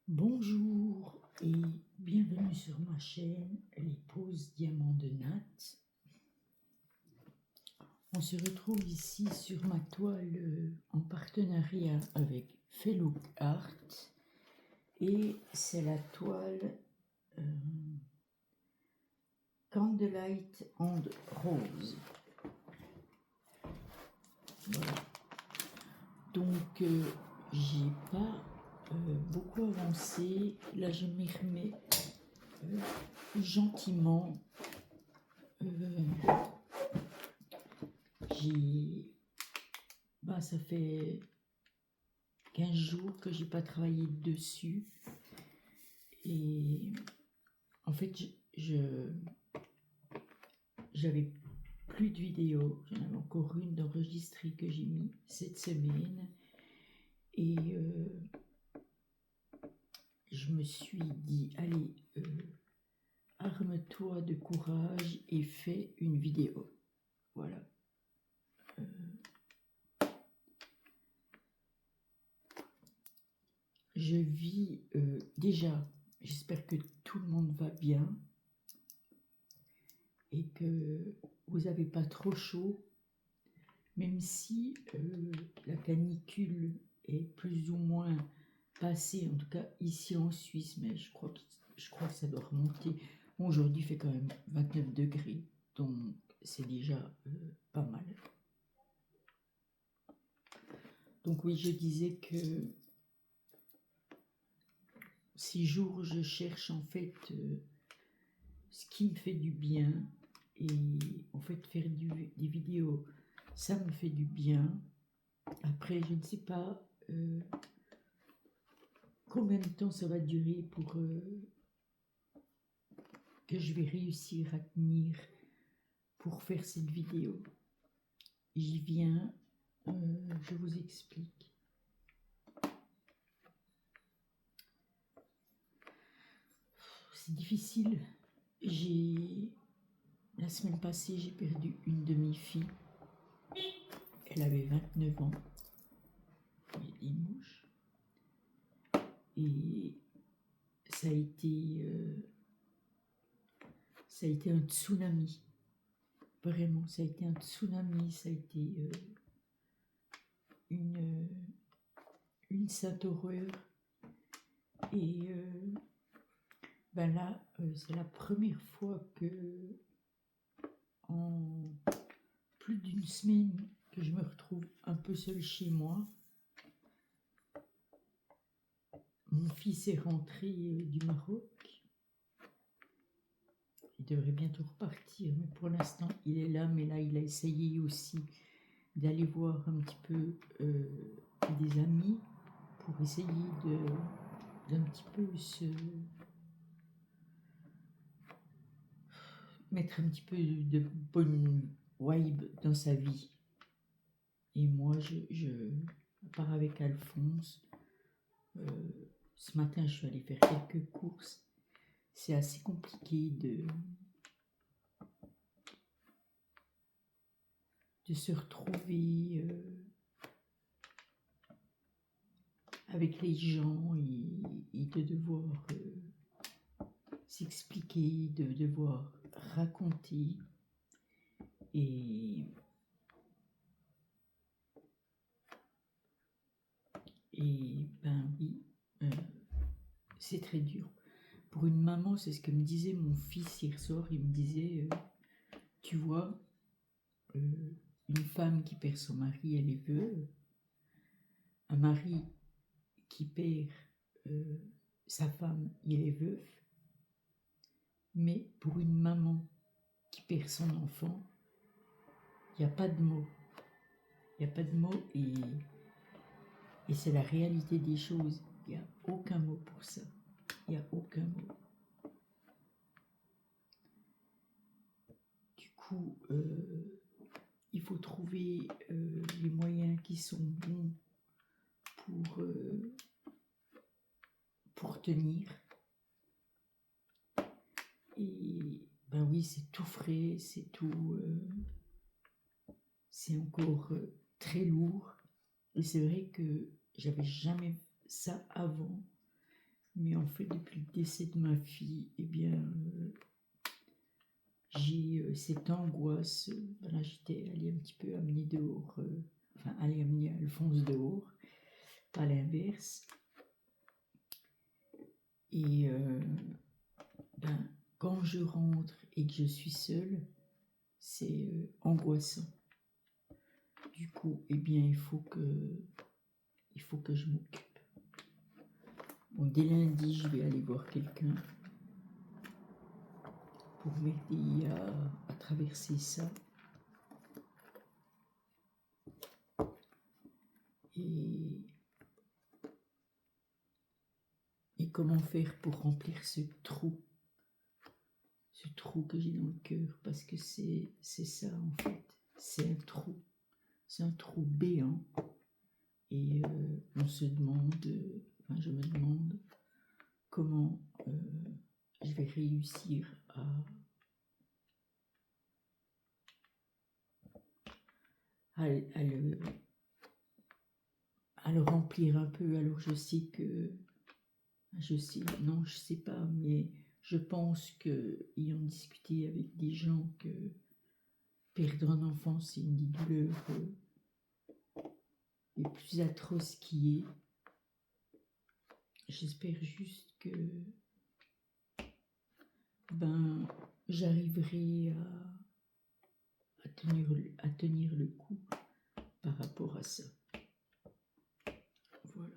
Bonjour et bienvenue sur ma chaîne Les Pauses Diamants de Nat. On se retrouve ici sur ma toile en partenariat avec Fellow Art et c'est la toile Candlelight and Rose. Voilà. Donc j'ai pas beaucoup avancé. Là je m'y remets gentiment. Ça fait 15 jours que j'ai pas travaillé dessus et en fait j'avais plus de vidéos. J'en avais encore une d'enregistrée que j'ai mis cette semaine et je me suis dit allez, arme-toi de courage et fais une vidéo. Voilà. Je vis déjà, j'espère que tout le monde va bien et que vous n'avez pas trop chaud, même si la canicule est plus ou moins passée, en tout cas ici en Suisse, mais je crois que ça doit remonter. Bon, aujourd'hui il fait quand même 29 degrés, donc c'est déjà pas mal. Donc oui, je disais que 6 jours, je cherche en fait ce qui me fait du bien. Et en fait, faire des vidéos, ça me fait du bien. Après, je ne sais pas combien de temps ça va durer pour que je vais réussir à tenir pour faire cette vidéo. J'y viens, je vous explique. C'est difficile. La semaine passée, j'ai perdu une demi-fille. Elle avait 29 ans. Il y a des mouches. Et ça a été un tsunami. Vraiment, ça a été un tsunami. Ça a été une sainte horreur. Et là, c'est la première fois que en plus d'une semaine que je me retrouve un peu seule chez moi. Mon fils est rentré du Maroc. Il devrait bientôt repartir, mais pour l'instant il est là. Mais là, il a essayé aussi d'aller voir un petit peu des amis pour essayer d'un petit peu se mettre un petit peu de bonne vibe dans sa vie. Et moi, je pars avec Alphonse. Ce matin, je suis allée faire quelques courses. C'est assez compliqué de se retrouver avec les gens et de devoir s'expliquer, de devoir raconter. Et ben oui, c'est très dur. Pour une maman, c'est ce que me disait mon fils hier soir. Il me disait, tu vois, une femme qui perd son mari, elle est veuve. Un mari qui perd sa femme, il est veuf. Mais pour une maman qui perd son enfant, il n'y a pas de mots. Il n'y a pas de mots et c'est la réalité des choses. Il n'y a aucun mot pour ça. Il n'y a aucun mot. Du coup, il faut trouver les moyens qui sont bons pour tenir. Et ben oui, c'est tout frais, c'est tout... c'est encore très lourd. Et c'est vrai que j'avais jamais ça avant. Mais en fait, depuis le décès de ma fille, eh bien, j'ai cette angoisse. Là, j'étais allée un petit peu amener dehors, enfin, aller amener Alphonse dehors, pas l'inverse. Et ben, quand je rentre et que je suis seule, c'est angoissant. Du coup, eh bien, il faut que je m'occupe. Bon, dès lundi, je vais aller voir quelqu'un pour m'aider à traverser ça. Et comment faire pour remplir ce trou que j'ai dans le cœur, parce que c'est ça en fait, c'est un trou béant. Et on se demande, enfin je me demande comment je vais réussir à le remplir un peu. Alors je sais, non je sais pas, mais je pense que, ayant discuté avec des gens, que perdre un enfant c'est une des douleurs les plus atroces qui est. J'espère juste que j'arriverai à tenir le coup par rapport à ça. Voilà.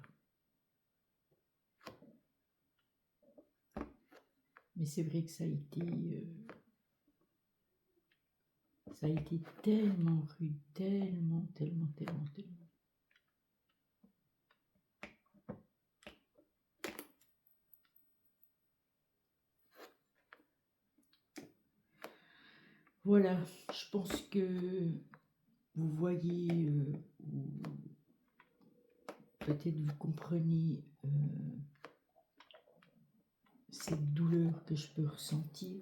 Mais c'est vrai que ça a été tellement rude, tellement. Voilà, je pense que vous voyez, ou peut-être vous comprenez cette douleur que je peux ressentir,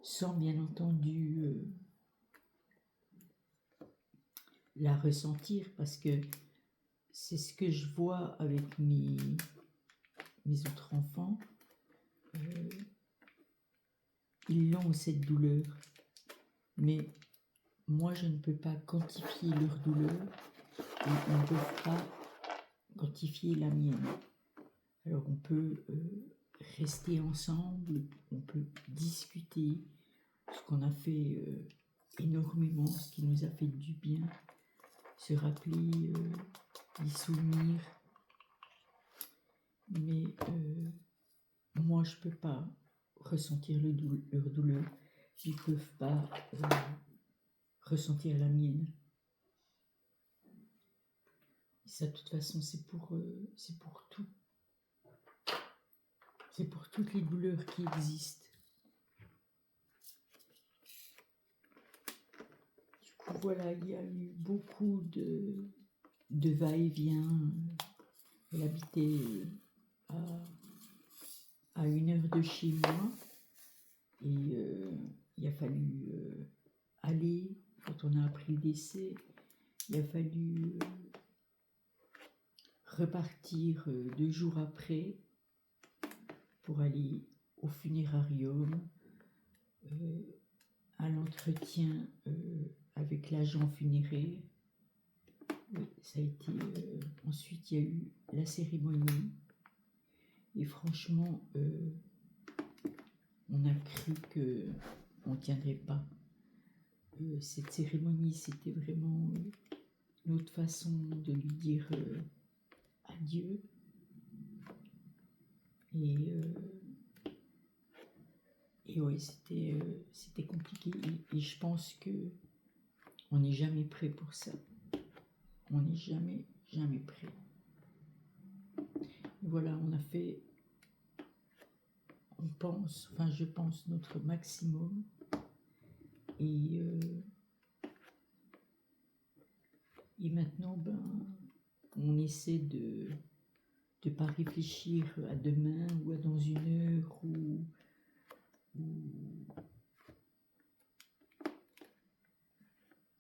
sans bien entendu la ressentir, parce que c'est ce que je vois avec mes autres enfants. Ils ont cette douleur, mais moi je ne peux pas quantifier leur douleur, et ils ne peuvent pas quantifier la mienne. Alors on peut rester ensemble, on peut discuter, ce qu'on a fait énormément, ce qui nous a fait du bien, se rappeler des souvenirs. Mais moi je peux pas ressentir leur douleur, ils peuvent pas ressentir la mienne. Et ça, de toute façon, c'est pour tout. C'est pour toutes les douleurs qui existent. Du coup, voilà, il y a eu beaucoup de va-et-vient. Elle habitait à 1 heure de chez moi. Et il a fallu aller, quand on a appris le décès, il a fallu repartir 2 jours après pour aller au funérarium, à l'entretien avec l'agent funéraire. Oui, ça a été. Ensuite, il y a eu la cérémonie. Et franchement, on a cru qu'on ne tiendrait pas. Cette cérémonie, c'était vraiment notre façon de lui dire adieu. Et ouais, c'était compliqué. Et je pense qu'on n'est jamais prêt pour ça. On n'est jamais prêt. Voilà, on a fait, je pense, notre maximum. Et maintenant, on essaie de ne pas réfléchir à demain ou à dans 1 heure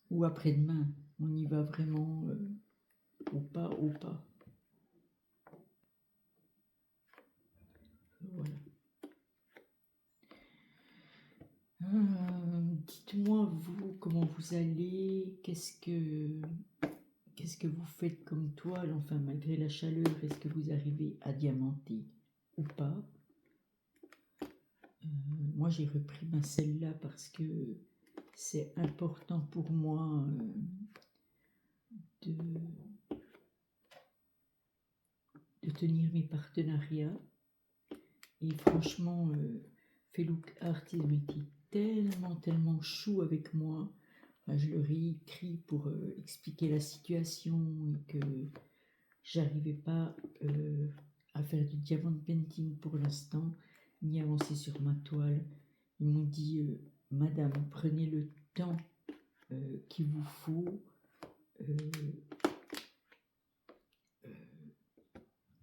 ou après-demain. On y va vraiment au pas. dites-moi, vous, comment vous allez? Qu'est-ce que vous faites comme toile? Enfin, malgré la chaleur, est-ce que vous arrivez à diamanter ou pas? Moi, j'ai repris ma selle-là parce que c'est important pour moi de tenir mes partenariats. Et franchement, Fellouk Artist était tellement chou avec moi. Enfin, je leur ai écrit pour expliquer la situation et que j'arrivais pas à faire du diamond painting pour l'instant, ni avancer sur ma toile. Ils m'ont dit, Madame, prenez le temps qu'il vous faut.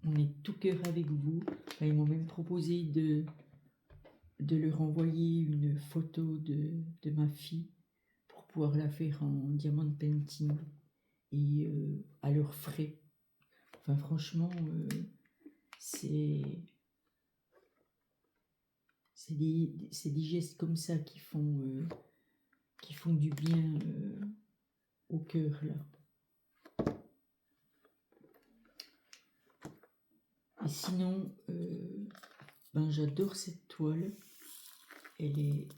On est tout cœur avec vous. Enfin, ils m'ont même proposé de leur envoyer une photo de ma fille pour pouvoir la faire en diamond painting et à leurs frais. Enfin, franchement, c'est des gestes comme ça qui font du bien au cœur, là. Et sinon, j'adore cette toile. Elle est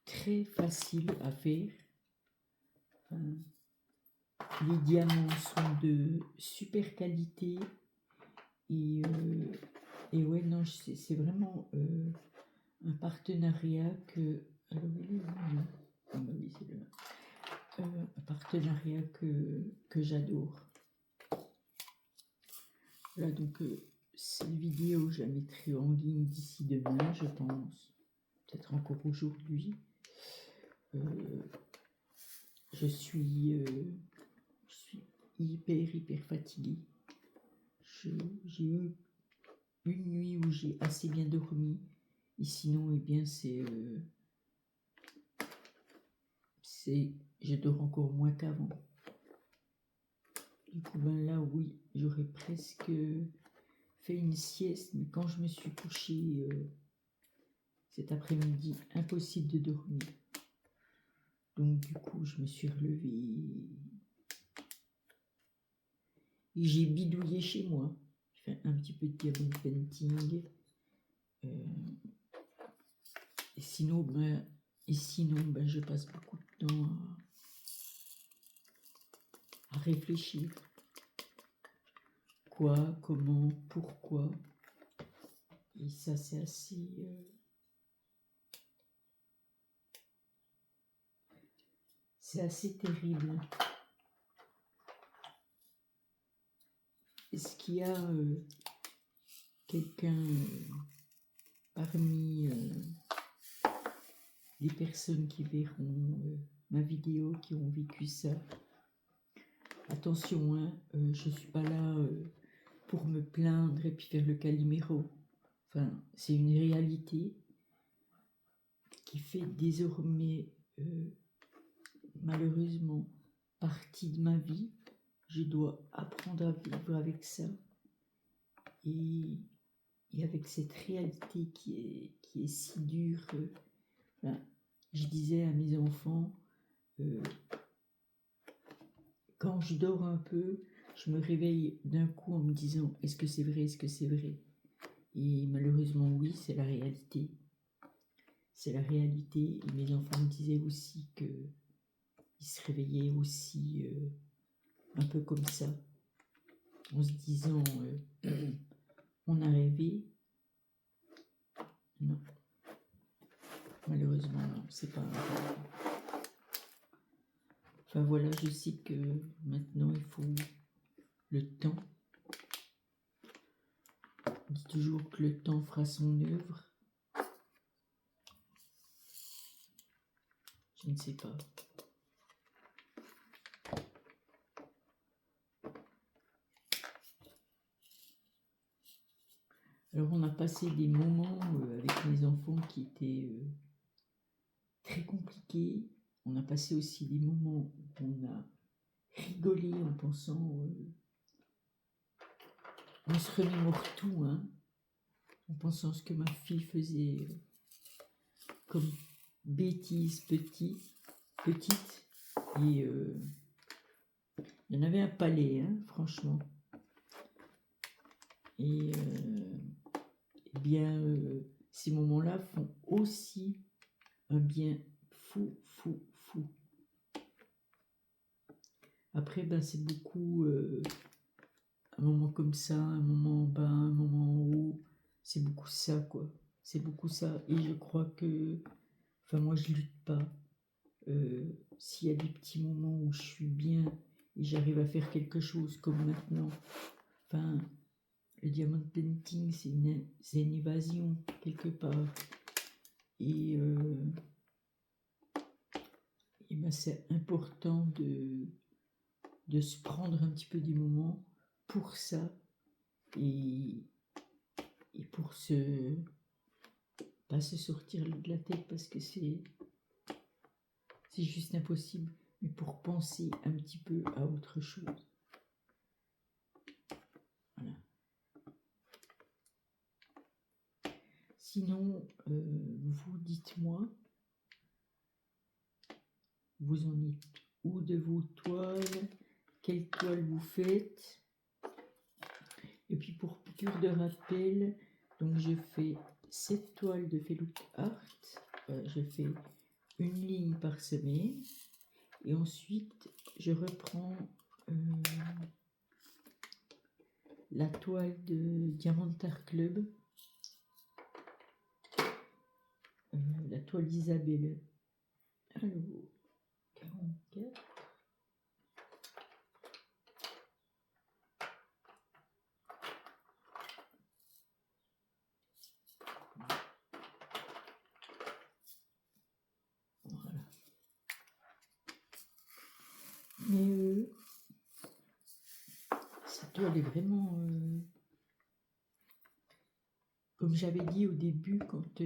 très facile à faire. Les diamants sont de super qualité. Et ouais, non, c'est vraiment un partenariat que... Alors, oui, c'est un partenariat que j'adore. Voilà, donc cette vidéo, je la mettrai en ligne d'ici demain, je pense. Peut-être encore aujourd'hui. Je suis hyper fatiguée. J'ai eu une nuit où j'ai assez bien dormi. Et sinon, eh bien, je dors encore moins qu'avant. Du coup, là, oui, j'aurais presque fait une sieste, mais quand je me suis couchée cet après-midi, impossible de dormir. Donc, du coup, je me suis relevée et j'ai bidouillé chez moi. J'ai fait un petit peu de diamond painting. Et sinon, je passe beaucoup de temps à réfléchir. Quoi, comment, pourquoi. Et ça, c'est assez terrible. Est-ce qu'il y a quelqu'un parmi les personnes qui verront ma vidéo, qui ont vécu ça? Attention, hein, je ne suis pas là pour me plaindre et puis faire le Calimero. Enfin, c'est une réalité qui fait désormais, malheureusement, partie de ma vie. Je dois apprendre à vivre avec ça. Et avec cette réalité qui est si dure. Je disais à mes enfants, quand je dors un peu, je me réveille d'un coup en me disant, est-ce que c'est vrai, est-ce que c'est vrai? Et malheureusement, oui, c'est la réalité. C'est la réalité. Et mes enfants me disaient aussi qu'ils se réveillaient aussi un peu comme ça, en se disant, on a rêvé. Non. Malheureusement, non, c'est pas un rêve. Enfin voilà, je sais que maintenant, il faut le temps. On dit toujours que le temps fera son œuvre. Je ne sais pas. Alors on a passé des moments avec mes enfants qui étaient très compliqués. On a passé aussi des moments où on a rigolé en pensant... on se remémore tout, hein, en pensant ce que ma fille faisait comme bêtises petites. Et il y en avait un palais, hein, franchement. Et eh bien, ces moments-là font aussi un bien fou. Après, ben, c'est beaucoup un moment comme ça, un moment en bas, un moment en haut. C'est beaucoup ça, quoi. C'est beaucoup ça. Et je crois que... Enfin, moi, je lutte pas. S'il y a des petits moments où je suis bien et j'arrive à faire quelque chose comme maintenant. Enfin, le diamond painting, c'est une évasion, quelque part. Et ben, c'est important de se prendre un petit peu des moments pour ça et pour pas se sortir de la tête parce que c'est juste impossible, mais pour penser un petit peu à autre chose. Voilà. Sinon, vous dites-moi, vous en êtes où de vos toiles, quelle toile vous faites. Et puis pour piqûre de rappel, donc je fais 7 toiles de Fellout Art, je fais une ligne par semaine, et ensuite je reprends la toile de Diamond Art Club, la toile d'Isabelle. Alors, 44. Voilà. Mais cette toile est vraiment... comme j'avais dit au début, quand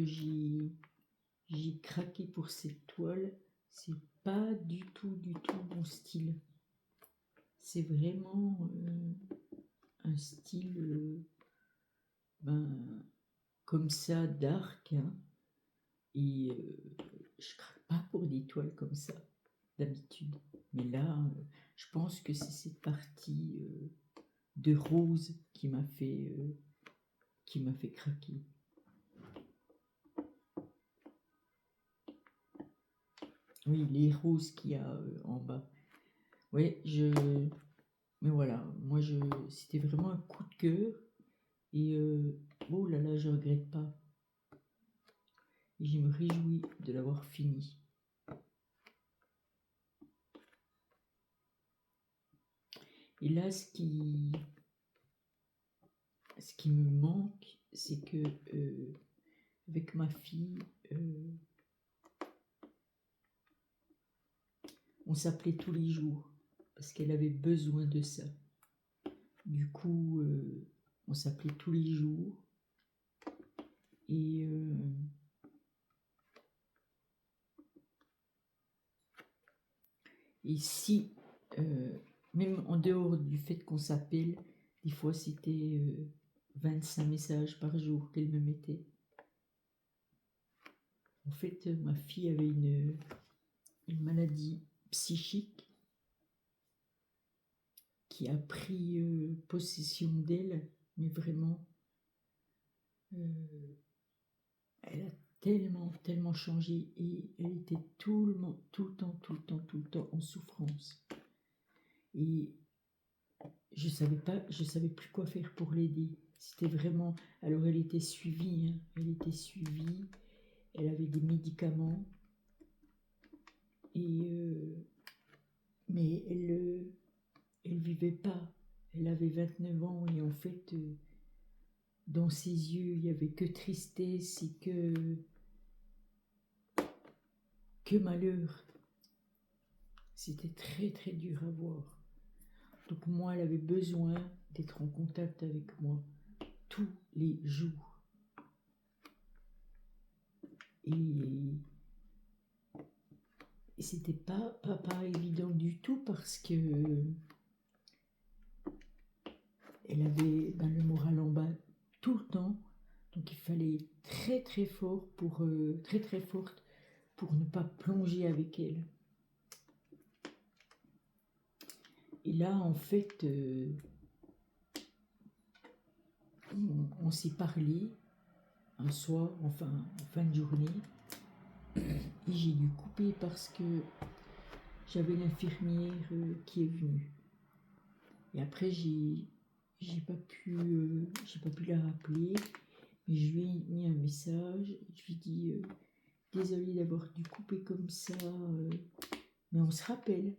j'ai craqué pour cette toile, c'est pas du tout mon style. C'est vraiment un style comme ça, dark, hein, et je craque pas pour des toiles comme ça d'habitude. Mais là, je pense que c'est cette partie de rose qui m'a fait craquer. Oui, les roses qu'il y a en bas. Oui, mais voilà, moi c'était vraiment un coup de cœur et oh là là, je regrette pas. Et je me réjouis de l'avoir fini. Et là, ce qui me manque, c'est que avec ma fille, on s'appelait tous les jours parce qu'elle avait besoin de ça. Du coup, on s'appelait tous les jours et si, même en dehors du fait qu'on s'appelle, des fois c'était 25 messages par jour qu'elle me mettait. En fait, ma fille avait une maladie psychique qui a pris possession d'elle, mais vraiment, elle a tellement changé et elle était tout le temps en souffrance. Et je savais plus quoi faire pour l'aider. C'était vraiment... Alors elle était suivie, hein, elle avait des médicaments, et mais elle vivait pas. Elle avait 29 ans et en fait, dans ses yeux, il n'y avait que tristesse et que malheur. C'était très dur à voir. Donc moi, elle avait besoin d'être en contact avec moi tous les jours. Et c'était pas évident du tout parce que elle avait le moral en bas tout le temps. Donc il fallait très forte pour ne pas plonger avec elle. Et là, en fait, on s'est parlé un soir, enfin en fin de journée, et j'ai dû couper parce que j'avais l'infirmière qui est venue. Et après, j'ai pas pu la rappeler, mais je lui ai mis un message. Je lui ai dit désolée d'avoir dû couper comme ça, mais on se rappelle.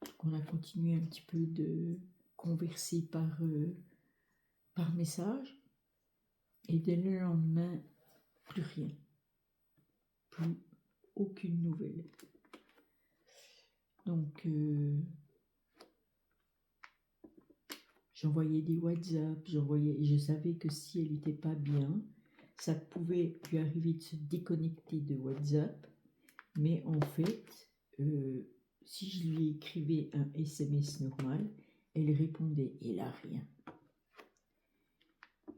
Donc on a continué un petit peu de converser par message, et dès le lendemain, plus rien, plus aucune nouvelle. Donc j'envoyais des WhatsApp, et je savais que si elle n'était pas bien, ça pouvait lui arriver de se déconnecter de WhatsApp, mais en fait, si je lui écrivais un SMS normal, elle répondait, et là rien.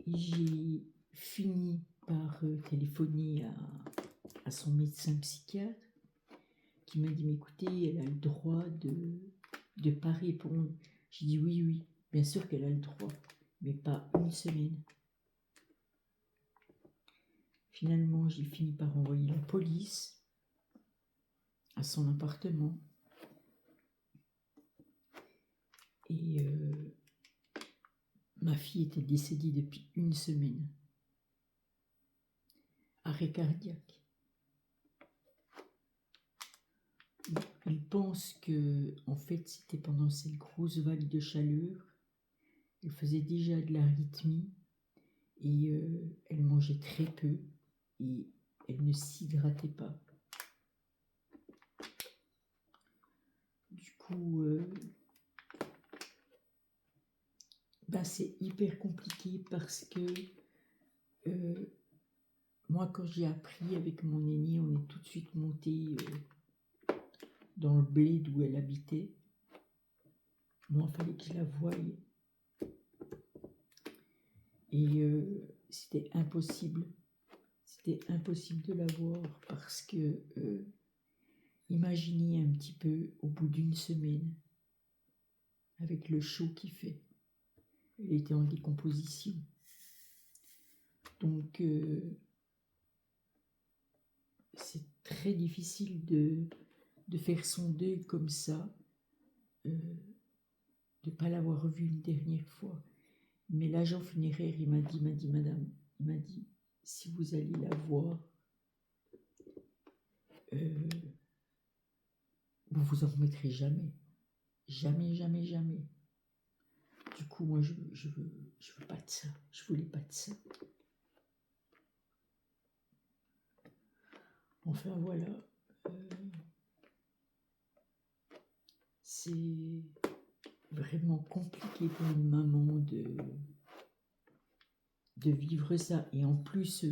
Et j'ai fini par téléphoner à son médecin psychiatre, qui m'a dit, mais écoutez, elle a le droit de pas répondre. J'ai dit oui, bien sûr qu'elle a le droit, mais pas une semaine. Finalement, j'ai fini par envoyer la police à son appartement. Et ma fille était décédée depuis une semaine. Arrêt cardiaque. Il pense que, en fait, c'était pendant cette grosse vague de chaleur. Elle faisait déjà de l'arythmie et elle mangeait très peu et elle ne s'hydratait pas. Du coup, c'est hyper compliqué parce que moi, quand j'ai appris avec mon aîné, on est tout de suite monté dans le blé d'où elle habitait. Moi, il fallait que je la voie. Et c'était impossible. C'était impossible de la voir parce que, imaginez un petit peu, au bout d'une semaine, avec le chaud qu'il fait, elle était en décomposition. Donc, c'est très difficile de faire son deuil comme ça, de ne pas l'avoir vue une dernière fois. Mais l'agent funéraire, il m'a dit, madame, il m'a dit, si vous allez la voir, vous vous en remettrez jamais. Jamais, jamais, jamais. Du coup, moi, je veux pas de ça. Je voulais pas de ça. Enfin, voilà. C'est vraiment compliqué pour une maman de vivre ça. Et en plus,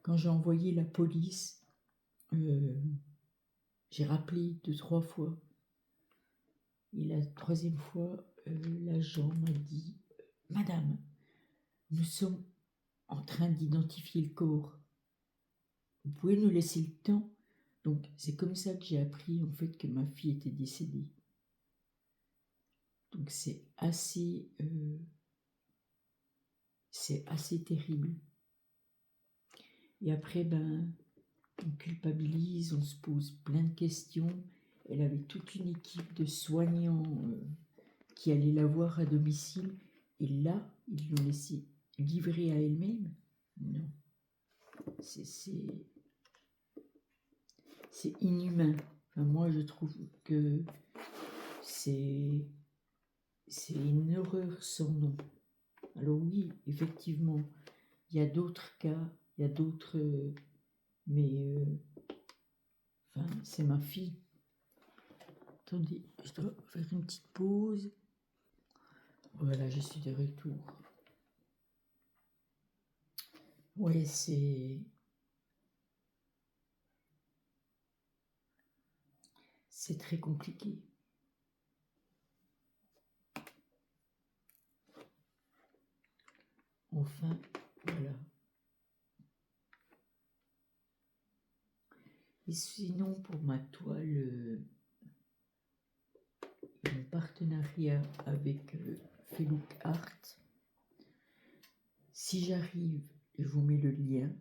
quand j'ai envoyé la police, j'ai rappelé 2-3 fois. Et la troisième fois, l'agent m'a dit, madame, nous sommes en train d'identifier le corps. Vous pouvez nous laisser le temps? Donc, c'est comme ça que j'ai appris, en fait, que ma fille était décédée. Donc, c'est assez terrible. Et après, on culpabilise, on se pose plein de questions. Elle avait toute une équipe de soignants qui allaient la voir à domicile. Et là, ils l'ont laissée livrée à elle-même. Non. C'est inhumain. Enfin, moi, je trouve que c'est une horreur sans nom. Alors oui, effectivement, il y a d'autres cas, il y a d'autres... mais... enfin, c'est ma fille. Attendez, je dois faire une petite pause. Voilà, je suis de retour. Ouais, c'est très compliqué. Enfin, voilà. Et sinon, pour ma toile, en partenariat avec Fellouk Art. Si j'arrive, je vous mets le lien.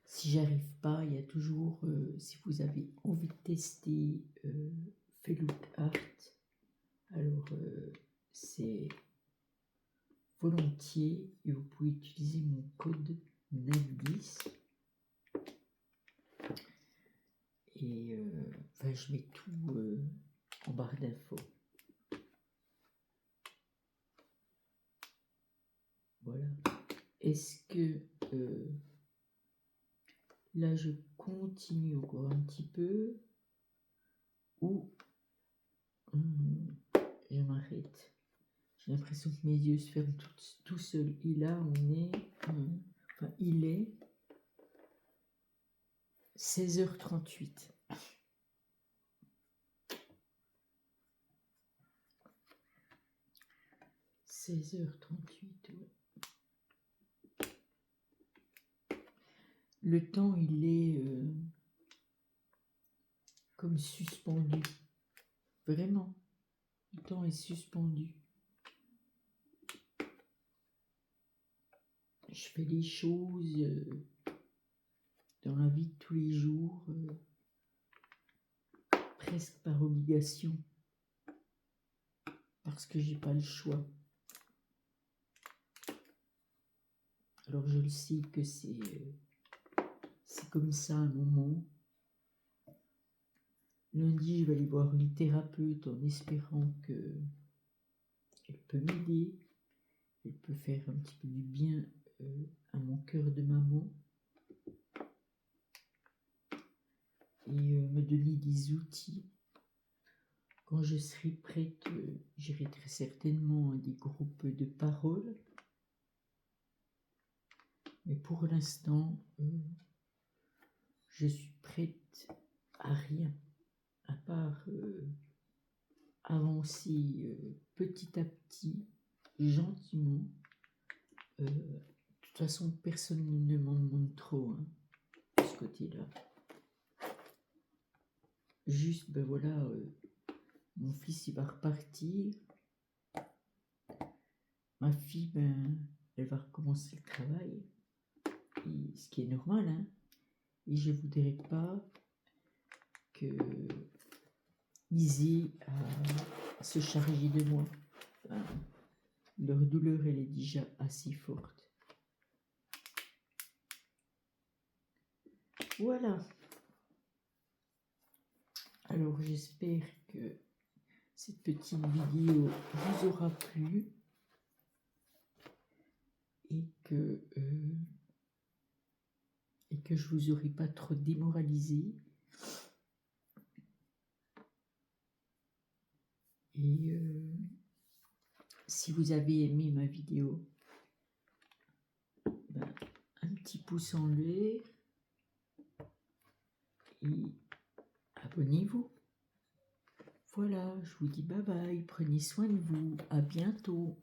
Si j'arrive pas, il y a toujours, si vous avez envie de tester Fellouk Art, alors c'est volontiers et vous pouvez utiliser mon code 910. Et enfin, je mets tout en barre d'infos. Voilà. Est-ce que là je continue encore un petit peu ou je m'arrête? J'ai l'impression que mes yeux se ferment tout seuls. Et là on est, enfin il est 16h38. Ouais. Le temps, il est comme suspendu. Vraiment. Le temps est suspendu. Je fais des choses dans la vie de tous les jours, presque par obligation, parce que j'ai pas le choix. Alors je le sais que c'est comme ça à un moment. Lundi, je vais aller voir une thérapeute en espérant qu'elle peut m'aider, elle peut faire un petit peu du bien à mon cœur de maman et me donner des outils. Quand je serai prête, j'irai très certainement à des groupes de parole. Mais pour l'instant, je suis prête à rien, à part avancer petit à petit, gentiment. De toute façon, personne ne m'en demande trop de ce côté-là. Juste, ben voilà, mon fils il va repartir. Ma fille, ben, elle va recommencer le travail. Et, ce qui est normal, hein. Et je voudrais pas qu'ils aient à se charger de moi. Enfin, leur douleur, elle est déjà assez forte. Voilà. Alors j'espère que cette petite vidéo vous aura plu et que je vous aurai pas trop démoralisé. Et si vous avez aimé ma vidéo, ben, un petit pouce en l'air et abonnez-vous. Voilà, je vous dis bye bye, prenez soin de vous, à bientôt.